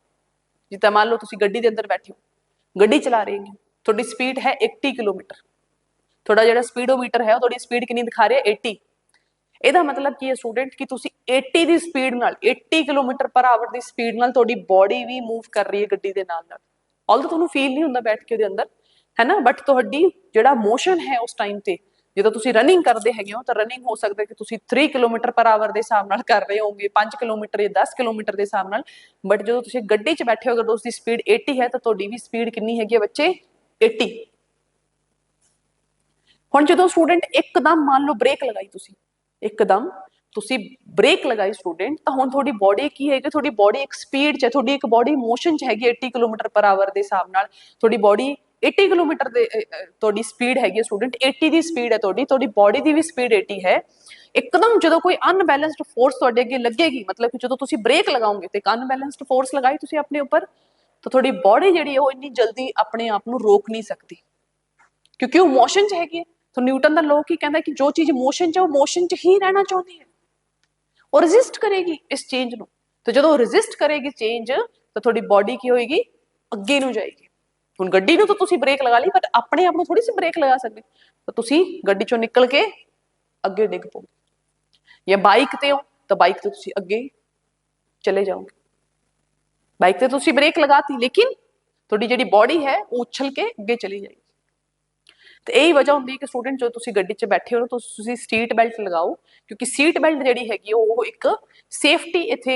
ਜਿੱਦਾਂ ਮੰਨ ਲਓ ਤੁਸੀਂ ਗੱਡੀ ਦੇ ਅੰਦਰ ਬੈਠੇ ਹੋ, ਗੱਡੀ ਚਲਾ ਰਹੇ ਹੋ, ਤੁਹਾਡੀ ਸਪੀਡ ਹੈ 80 ਕਿਲੋਮੀਟਰ, ਤੁਹਾਡਾ ਜਿਹੜਾ ਸਪੀਡੋਮੀਟਰ ਹੈ ਉਹ ਤੁਹਾਡੀ ਸਪੀਡ ਕਿੰਨੀ ਦਿਖਾ ਰਿਹਾ 80। ਇਹਦਾ ਮਤਲਬ ਕੀ ਹੈ ਸਟੂਡੈਂਟ ਕਿ ਤੁਸੀਂ 80 ਦੀ ਸਪੀਡ ਨਾਲ, 80 km/h ਦੀ ਸਪੀਡ ਨਾਲ ਤੁਹਾਡੀ ਬੋਡੀ ਵੀ ਮੂਵ ਕਰ ਰਹੀ ਹੈ ਗੱਡੀ ਦੇ ਨਾਲ ਨਾਲ। ਆਲਦੋ ਤੁਹਾਨੂੰ ਫੀਲ ਨਹੀਂ ਹੁੰਦਾ ਬੈਠ ਕੇ ਉਹਦੇ ਅੰਦਰ, ਹੈ ਨਾ, ਬਟ ਤੁਹਾਡੀ ਜਿਹੜਾ ਮੋਸ਼ਨ ਹੈ ਉਸ ਟਾਈਮ ਤੇ ਜਦੋਂ ਤੁਸੀਂ ਰਨਿੰਗ ਕਰਦੇ ਹੈਗੇ ਹੋ ਤਾਂ ਰਨਿੰਗ ਹੋ ਸਕਦਾ ਕਿ ਤੁਸੀਂ 3 km/h ਦੇ ਹਿਸਾਬ ਨਾਲ ਕਰ ਰਹੇ ਹੋਗੇ, 5 ਕਿਲੋਮੀਟਰ ਜਾਂ 10 ਕਿਲੋਮੀਟਰ ਦੇ ਹਿਸਾਬ ਨਾਲ, ਬਟ ਜਦੋਂ ਤੁਸੀਂ ਗੱਡੀ 'ਚ ਬੈਠੇ ਹੋ, ਅਗਰ ਉਸਦੀ ਸਪੀਡ 80 ਹੈ ਤਾਂ ਤੁਹਾਡੀ ਵੀ ਸਪੀਡ ਕਿੰਨੀ ਹੈਗੀ ਹੈ ਬੱਚੇ 80। ਹੁਣ ਜਦੋਂ ਸਟੂਡੈਂਟ ਇੱਕਦਮ ਮੰਨ ਲਓ ਬ੍ਰੇਕ ਲਗਾਈ, ਤੁਸੀਂ ਇੱਕਦਮ ਤੁਸੀਂ ਬ੍ਰੇਕ ਲਗਾਈ ਸਟੂਡੈਂਟ, ਤਾਂ ਹੁਣ ਤੁਹਾਡੀ ਬੋਡੀ ਕੀ ਹੈਗੀ, ਤੁਹਾਡੀ ਬੋਡੀ ਇੱਕ ਸਪੀਡ 'ਚ ਹੈ, ਤੁਹਾਡੀ ਇੱਕ ਬੋਡੀ ਮੋਸ਼ਨ 'ਚ ਹੈਗੀ 80 km/h ਦੇ ਹਿਸਾਬ ਨਾਲ, ਤੁਹਾਡੀ ਬੋਡੀ 80 ਕਿਲੋਮੀਟਰ ਦੇ ਤੁਹਾਡੀ ਸਪੀਡ ਹੈਗੀ ਸਟੂਡੈਂਟ, 80 ਦੀ ਸਪੀਡ ਹੈ ਤੁਹਾਡੀ, ਤੁਹਾਡੀ ਬੋਡੀ ਦੀ ਵੀ ਸਪੀਡ 80 ਹੈ। ਇੱਕਦਮ ਜਦੋਂ ਕੋਈ ਅਨਬੈਲੈਂਸਡ ਫੋਰਸ ਤੁਹਾਡੇ ਅੱਗੇ ਲੱਗੇਗੀ, ਮਤਲਬ ਕਿ ਜਦੋਂ ਤੁਸੀਂ ਬ੍ਰੇਕ ਲਗਾਓਗੇ ਤੇ ਇੱਕ ਅਨਬੈਲੈਂਸਡ ਫੋਰਸ ਲਗਾਈ ਤੁਸੀਂ ਆਪਣੇ ਉੱਪਰ, ਤਾਂ ਤੁਹਾਡੀ ਬੋਡੀ ਜਿਹੜੀ ਹੈ ਉਹ ਇੰਨੀ ਜਲਦੀ ਆਪਣੇ ਆਪ ਨੂੰ ਰੋਕ ਨਹੀਂ ਸਕਦੀ, ਕਿਉਂਕਿ ਉਹ ਮੋਸ਼ਨ 'ਚ ਹੈਗੀ ਹੈ। तो न्यूटन का लॉ की कहता है कि जो चीज मोशन च मोशन च ही रहना चाहती है, और रेजिस्ट करेगी इस चेंज ਨੂੰ। तो ਜਦੋਂ रेजिस्ट करेगी चेंज तो थोड़ी बॉडी की होएगी ਅੱਗੇ ਨੂੰ ਜਾਏਗੀ। ਹੁਣ ਗੱਡੀ ਨੂੰ ਤਾਂ ਤੁਸੀਂ ਬ੍ਰੇਕ ਲਗਾ ਲਈ, ਬਟ ਆਪਣੇ ਆਪ ਨੂੰ ਥੋੜੀ ਸੀ ਬ੍ਰੇਕ ਲਗਾ ਸਕਦੇ, ਤਾਂ ਤੁਸੀਂ ਗੱਡੀ ਚੋਂ ਨਿਕਲ ਕੇ ਅੱਗੇ ਡਿੱਗ ਪੋਗੇ। ਜਾਂ ਬਾਈਕ ਤੇ ਹੋ ਤਾਂ ਬਾਈਕ ਤੇ ਤੁਸੀਂ ਅੱਗੇ ਚਲੇ ਜਾਓਗੇ, ਬਾਈਕ ਤੇ ਤੁਸੀਂ ਬ੍ਰੇਕ ਲਗਾਤੀ ਲੇਕਿਨ ਤੁਹਾਡੀ ਜਿਹੜੀ ਬੋਡੀ ਹੈ ਉਹ ਉਛਲ ਕੇ ਅੱਗੇ ਚਲੀ ਜਾਏਗੀ। तो यही वजह होंगी कि स्टूडेंट जो तुसी गड्डी च बैठे हो तो तुसी सीट बेल्ट लगाओ, क्योंकि सीट बेल्ट जिहड़ी हैगी वो एक सेफ्टी इत्थे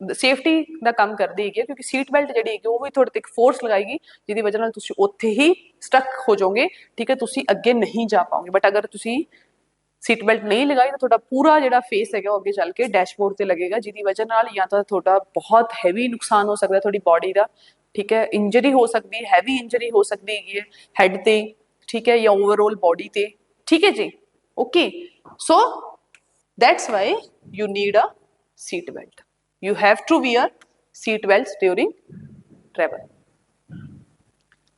सेफ्टी का काम करदी है, क्योंकि सीट बेल्ट जिहड़ी हैगी वो भी थोड़े ते एक फोर्स लगाएगी जिहदी वजह नाल तुसी उत्थे ही स्टक हो जाओगे, ठीक है, तुसी अगे नहीं जा पाओगे। बट अगर तुसी सीट बेल्ट नहीं लगाई तो थोड़ा पूरा जिहड़ा फेस है अगे चल के डैशबोर्ड ते लगेगा, जिहदी वजह नाल या तो थोड़ा बहुत हैवी नुकसान हो सकता है थोड़ी बॉडी का, ठीक है, इंजरी हो सकती है, हैवी इंजरी हो सकती है हैड ते, ठीक है, या ओवरऑल बॉडी ते, ठीक है जी, okay. So that's why you need a seat belt, you have to wear seat belt during travel,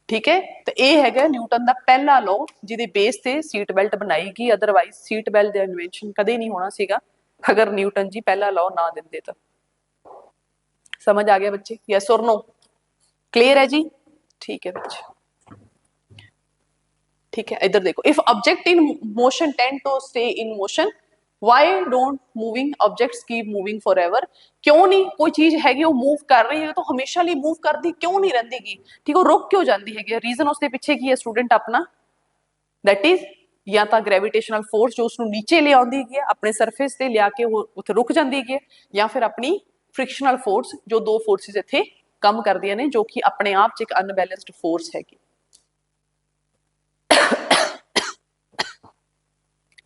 ठीक है। तो यह है न्यूटन का पहला लॉ जिहदे बेस ते सीट बेल्ट बनाई गई, अदरवाइज सीट बेल्ट का इन्वेंशन कदे नहीं होना सीगा अगर न्यूटन जी पहला लॉ ना दिंदे। तो समझ आ गया बच्चे, यस और नो? क्लियर है जी, ठीक है बच्चे, ठीक है। इधर देखो, if object in motion tend to stay in motion, why don't moving objects keep moving forever, क्यों नहीं कोई चीज हैगी वो मूव कर रही है तो हमेशा लिए मूव करती क्यों नहीं रहती, ठीक है, रुक क्यों जाती है? रीजन उसके पीछे की है स्टूडेंट अपना, दैट इज या तो ग्रेविटेशनल फोर्स जो उसको नीचे ले आती है अपने सरफेस से लिया के वो उत्थे रुक जाती है, या फिर अपनी फ्रिक्शनल फोर्स जो दो फोर्सिस इत्थे काम करदियां ने, जो कि अपने आप च एक अनबैलेंस्ड फोर्स हैगी,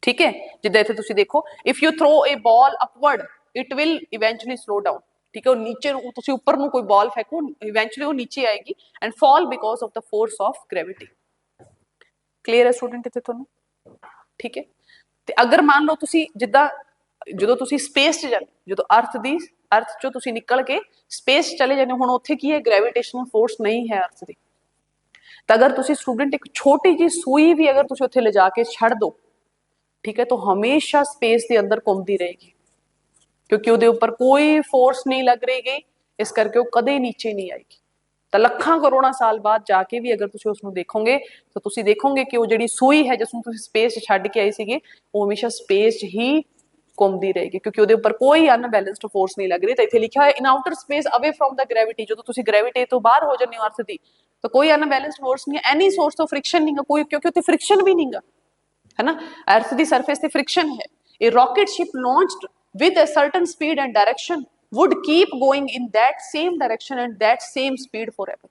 ठीक है। जिद्दां इत्थे तुसीं देखो, if you throw a ball upward it will eventually slow down, ठीक है, नीचे तुसी ऊपर ਨੂੰ ਕੋਈ ਬਾਲ ਫੈਕੋ ਇਵੈਂਚੁਅਲੀ ਉਹ ਨੀਚੇ ਆਏਗੀ and fall because of the force of gravity. Clear ਹੈ ਸਟੂਡੈਂਟ ਇੱਥੇ ਤੁਹਾਨੂੰ? ਠੀਕ ਹੈ, ਤੇ ਅਗਰ ਮੰਨ ਲਓ ਤੁਸੀਂ ਜਿੱਦਾਂ ਜਦੋਂ ਤੁਸੀਂ ਸਪੇਸ 'ਚ ਜਾਂਦੇ, ਜਦੋਂ ਅਰਥ 'ਚੋਂ ਤੁਸੀਂ ਨਿਕਲ ਕੇ ਸਪੇਸ ਚਲੇ ਜਾਂਦੇ, ਹੁਣ ਉੱਥੇ ਕੀ ਹੈ, ਗ੍ਰੈਵਿਟੇਸ਼ਨਲ ਫੋਰਸ ਨਹੀਂ ਹੈ ਅਰਥ ਦੀ, ਤਾਂ ਅਗਰ ਤੁਸੀਂ ਸਟੂਡੈਂਟ ਇੱਕ ਛੋਟੀ ਜਿਹੀ ਸੂਈ ਵੀ ਅਗਰ ਤੁਸੀਂ ਉੱਥੇ ਲਿਜਾ ਕੇ ਛੱਡ ਦੋ, ठीक है, तो हमेशा स्पेस के अंदर घूमती रहेगी क्योंकि ਉਹਦੇ ਉੱਪਰ ਕੋਈ ਫੋਰਸ ਨਹੀਂ ਲੱਗ ਰਹੀ ਗਈ, ਇਸ ਕਰਕੇ ਉਹ ਕਦੇ ਨੀਚੇ ਨਹੀਂ ਆਏਗੀ। ਤਾਂ ਲੱਖਾਂ ਕਰੋੜਾਂ ਸਾਲ ਬਾਅਦ ਜਾ ਕੇ ਵੀ ਅਗਰ ਤੁਸੀਂ ਉਸ ਨੂੰ ਦੇਖੋਗੇ ਤਾਂ ਤੁਸੀਂ ਦੇਖੋਗੇ ਕਿ ਉਹ ਜਿਹੜੀ ਸੂਈ ਹੈ ਜਿਸ ਨੂੰ ਤੁਸੀਂ ਸਪੇਸ 'ਚ ਛੱਡ ਕੇ ਆਏ ਸੀਗੇ, ਉਹ ਹਮੇਸ਼ਾ ਸਪੇਸ 'ਚ ਹੀ ਘੁੰਮਦੀ ਰਹੇਗੀ ਕਿਉਂਕਿ ਉਹਦੇ ਉੱਪਰ ਕੋਈ ਅਨਬੈਲੈਂਸਡ ਫੋਰਸ ਨਹੀਂ ਲੱਗ ਰਹੀ। ਤਾਂ ਇੱਥੇ ਲਿਖਿਆ ਹੋਇਆ ਇਨ ਆਊਟਰ ਸਪੇਸ ਅਵੇ ਫਰੋਮ ਦਾ ਗ੍ਰੈਵਿਟੀ, ਜਦੋਂ ਤੁਸੀਂ ਗ੍ਰੈਵਿਟੀ ਤੋਂ ਬਾਹਰ ਹੋ ਜਾਂਦੇ ਹੋ ਅਰਥ ਦੀ, ਤਾਂ ਕੋਈ ਅਨਬੈਲੈਂਸਡ ਫੋਰਸ ਨਹੀਂ ਹੈ, ਐਨੀ ਸੋਰਸ ਆਫ ਫ੍ਰਿਕਸ਼ਨ ਨਹੀਂ ਹੈ ਕੋਈ, ਕਿਉਂਕਿ ਉੱਥੇ ਫ੍ਰਿਕਸ਼ਨ ਵੀ ਨਹੀਂਗਾ, है ना, अर्थ की सरफेस से फ्रिक्शन है। A rocket ship launched with a certain speed and direction would keep going in that same direction and that same speed forever।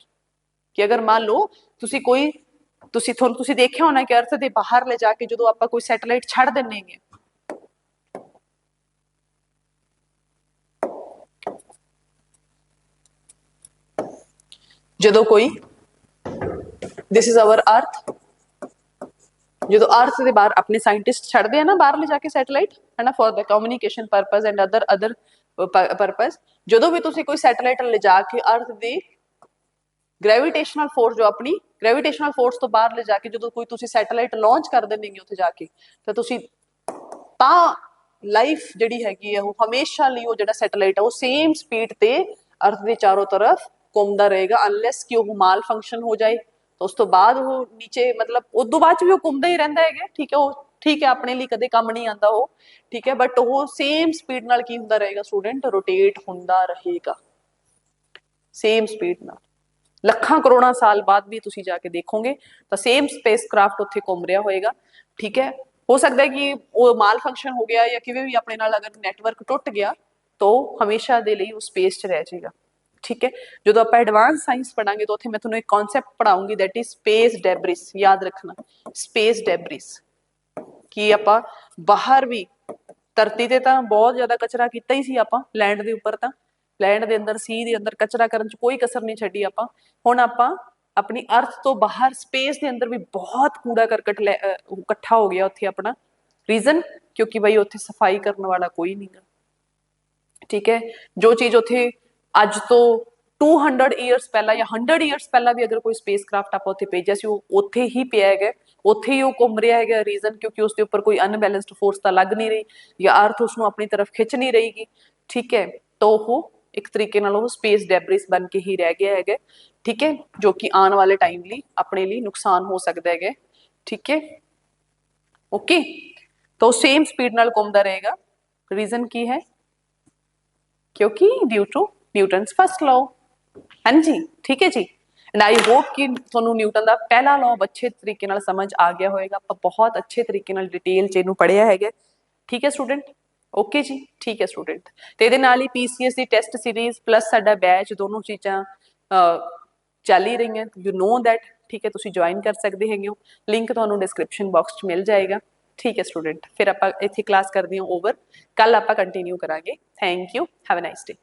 कि अगर मान लो ਤੁਸੀਂ ਕੋਈ ਤੁਸੀਂ ਦੇਖਿਆ ਹੋਣਾ ਕਿ ਅਰਥ ਦੇ ਬਾਹਰ ਲੈ ਜਾ ਕੇ ਜਦੋਂ ਆਪਾਂ ਕੋਈ ਸੈਟੇਲਾਈਟ ਛੱਡ ਦਿੰਨੇ ਹੈਗੇ, ਜਦੋਂ ਕੋਈ ਦਿਸ ਇਜ਼ ਆਵਰ ਅਰਥ, ਜਦੋਂ ਅਰਥ ਦੇ ਬਾਹਰ ਆਪਣੇ ਸਾਇੰਟਿਸਟ ਛੱਡਦੇ ਆ ਨਾ ਬਾਹਰ ਲੈ ਜਾ ਕੇ ਸੈਟੇਲਾਈਟ, ਹੈ ਨਾ, for the communication purpose and other purpose, ਜਦੋਂ ਵੀ ਤੁਸੀਂ ਕੋਈ ਸੈਟੇਲਾਈਟ ਲੈ ਜਾ ਕੇ ਅਰਥ ਦੀ ਗ੍ਰੈਵਿਟੇਸ਼ਨਲ ਫੋਰਸ, ਜੋ ਆਪਣੀ ਗ੍ਰੈਵਿਟੇਸ਼ਨਲ ਫੋਰਸ ਤੋਂ ਬਾਹਰ ਲੈ ਜਾ ਕੇ ਜਦੋਂ ਕੋਈ ਤੁਸੀਂ ਸੈਟੇਲਾਈਟ ਲਾਂਚ ਕਰ ਦਿੰਦੇ ਉੱਥੇ ਜਾ ਕੇ, ਤਾਂ ਤੁਸੀਂ ਤਾਂ ਲਾਈਫ ਜਿਹੜੀ ਹੈਗੀ ਹੈ ਉਹ ਹਮੇਸ਼ਾ ਲਈ ਉਹ ਜਿਹੜਾ ਸੈਟੇਲਾਈਟ ਹੈ ਉਹ ਸੇਮ ਸਪੀਡ ਤੇ ਅਰਥ ਦੇ ਚਾਰੋਂ ਤਰਫ ਘੁੰਮਦਾ ਰਹੇਗਾ, ਅਨਲੈਸ ਕਿ ਉਹ ਮਾਲ ਫੰਕਸ਼ਨ ਹੋ ਜਾਏ, ਤਾਂ ਉਸ ਤੋਂ ਬਾਅਦ ਉਹ ਨੀਚੇ ਮਤਲਬ ਉਦੋਂ ਬਾਅਦ ਚ ਵੀ ਉਹ ਘੁੰਮਦਾ ਹੀ ਰਹਿੰਦਾ ਹੈਗਾ, ਠੀਕ ਹੈ, ਉਹ ਠੀਕ ਹੈ ਆਪਣੇ ਲਈ ਕਦੇ ਕੰਮ ਨਹੀਂ ਆਉਂਦਾ ਉਹ, ਠੀਕ ਹੈ, ਬਟ ਉਹ ਸੇਮ ਸਪੀਡ ਨਾਲ ਕੀ ਹੁੰਦਾ ਰਹੇਗਾ ਸਟੂਡੈਂਟ, ਰੋਟੇਟ ਹੁੰਦਾ ਰਹੇਗਾ ਸੇਮ ਸਪੀਡ ਨਾਲ। ਲੱਖਾਂ ਕਰੋੜਾਂ ਸਾਲ ਬਾਅਦ ਵੀ ਤੁਸੀਂ ਜਾ ਕੇ ਦੇਖੋਗੇ ਤਾਂ ਸੇਮ ਸਪੇਸ ਕ੍ਰਾਫਟ ਉੱਥੇ ਘੁੰਮ ਰਿਹਾ ਹੋਏਗਾ, ਠੀਕ ਹੈ। ਹੋ ਸਕਦਾ ਹੈ ਕਿ ਉਹ ਮਾਲ ਫੰਕਸ਼ਨ ਹੋ ਗਿਆ ਜਾਂ ਕਿਵੇਂ ਵੀ ਆਪਣੇ ਨਾਲ ਅਗਰ ਨੈਟਵਰਕ ਟੁੱਟ ਗਿਆ ਤਾਂ ਹਮੇਸ਼ਾ ਦੇ ਲਈ ਉਹ ਸਪੇਸ 'ਚ ਰਹਿ ਜਾਏਗਾ, ठीक है। जो ਆਪਾਂ ਐਡਵਾਂਸ ਸਾਇੰਸ ਪੜਾਂਗੇ ਤਾਂ ਉੱਥੇ ਮੈਂ ਤੁਹਾਨੂੰ ਇੱਕ ਕਨਸੈਪਟ ਪੜਾਉਂਗੀ ਦੈਟ ਇਜ਼ ਸਪੇਸ ਡੈਬਰਿਸ, ਯਾਦ ਰੱਖਣਾ ਸਪੇਸ ਡੈਬਰਿਸ, ਕਿ ਆਪਾਂ ਬਾਹਰ ਵੀ ਧਰਤੀ ਤੇ ਤਾਂ ਬਹੁਤ ਜ਼ਿਆਦਾ ਕਚਰਾ ਕੀਤਾ ਹੀ ਸੀ ਆਪਾਂ, ਲੈਂਡ ਦੇ ਉੱਪਰ ਤਾਂ ਲੈਂਡ ਦੇ ਅੰਦਰ ਸੀ ਦੇ ਅੰਦਰ ਕਚਰਾ ਕਰਨ 'ਚ ਕੋਈ ਕਸਰ ਨਹੀਂ ਛੱਡੀ ਆਪਾਂ, ਹੁਣ ਆਪਾਂ ਆਪਣੀ ਅਰਥ ਤੋਂ ਬਾਹਰ ਸਪੇਸ ਦੇ ਅੰਦਰ ਵੀ ਬਹੁਤ ਕੂੜਾ ਕਰਕਟ ਇਕੱਠਾ ਹੋ ਗਿਆ ਉੱਥੇ ਆਪਣਾ, ਰੀਜ਼ਨ ਕਿਉਂਕਿ ਬਈ ਉੱਥੇ ਸਫਾਈ ਕਰਨ ਵਾਲਾ ਕੋਈ ਨਹੀਂ ਗਾ, ਠੀਕ ਹੈ। ਜੋ ਚੀਜ਼ ਉੱਥੇ ਅੱਜ ਤੋਂ 200 ਈਅਰਸ ਪਹਿਲਾਂ ਜਾਂ 100 ਈਅਰਸ ਪਹਿਲਾਂ ਵੀ ਅਗਰ ਕੋਈ ਸਪੇਸ ਕ੍ਰਾਫਟ ਆਪਾਂ ਉੱਥੇ ਭੇਜਿਆ ਸੀ ਉਹ ਉੱਥੇ ਹੀ ਪਿਆ ਹੈਗਾ, ਉੱਥੇ ਹੀ ਉਹ ਘੁੰਮ ਰਿਹਾ ਹੈਗਾ, ਰੀਜ਼ਨ ਕਿਉਂਕਿ ਉਸ ਦੇ ਉੱਪਰ ਕੋਈ ਅਨਬੈਲੈਂਸਡ ਫੋਰਸ ਤਾਂ ਲੱਗ ਨਹੀਂ ਰਹੀ ਜਾਂ ਅਰਥ ਉਸ ਨੂੰ ਆਪਣੀ ਤਰਫ ਖਿੱਚ ਨਹੀਂ ਰਹੀਗੀ, ਠੀਕ ਹੈ, ਤਾਂ ਉਹ ਇੱਕ ਤਰੀਕੇ ਨਾਲ ਉਹ ਸਪੇਸ ਡੈਬਰਿਸ ਬਣ ਕੇ ਹੀ ਰਹਿ ਗਿਆ ਹੈਗਾ, ਠੀਕ ਹੈ, ਜੋ ਕਿ ਆਉਣ ਵਾਲੇ ਟਾਈਮ ਲਈ ਆਪਣੇ ਲਈ ਨੁਕਸਾਨ ਹੋ ਸਕਦਾ ਹੈਗਾ, ਠੀਕ ਹੈ, ਓਕੇ। ਤਾਂ ਉਹ ਸੇਮ ਸਪੀਡ ਨਾਲ ਘੁੰਮਦਾ ਰਹੇਗਾ, ਰੀਜ਼ਨ ਕੀ ਹੈ, क्योंकि due to Newton's first law, हाँ जी, ठीक है जी। एंड आई होप कि ਤੁਹਾਨੂੰ ਨਿਊਟਨ ਦਾ ਪਹਿਲਾ ਲਾਅ ਅੱਛੇ ਤਰੀਕੇ ਨਾਲ ਸਮਝ ਆ ਗਿਆ ਹੋਵੇਗਾ, ਆਪਾਂ ਬਹੁਤ ਅੱਛੇ ਤਰੀਕੇ ਨਾਲ ਡਿਟੇਲ ਚ ਇਹਨੂੰ ਪੜ੍ਹਿਆ ਹੈਗਾ, ਠੀਕ ਹੈ ਸਟੂਡੈਂਟ, ਓਕੇ ਜੀ, ਠੀਕ ਹੈ ਸਟੂਡੈਂਟ। ਤੇ ਇਹਦੇ ਨਾਲ ਹੀ ਪੀਸੀਐਸ ਦੀ ਟੈਸਟ ਸੀਰੀਜ਼ ਪਲੱਸ ਸਾਡਾ ਬੈਚ ਦੋਨੋਂ ਚੀਜ਼ਾਂ ਚੱਲ ਹੀ ਰਹੀਆਂ, ਯੂ ਨੋ ਦੈਟ, ਠੀਕ ਹੈ, ਤੁਸੀਂ ਜੁਆਇਨ ਕਰ ਸਕਦੇ ਹੈਗੇ ਹੋ, ਲਿੰਕ ਤੁਹਾਨੂੰ ਡਿਸਕ੍ਰਿਪਸ਼ਨ ਬਾਕਸ 'ਚ ਮਿਲ ਜਾਏਗਾ, ਠੀਕ ਹੈ ਸਟੂਡੈਂਟ। ਫਿਰ ਆਪਾਂ ਇੱਥੇ ਕਲਾਸ ਕਰਦੇ ਹਾਂ ਓਵਰ, ਕੱਲ ਆਪਾਂ ਕੰਟੀਨਿਊ ਕਰਾਂਗੇ, thank you, have a nice day.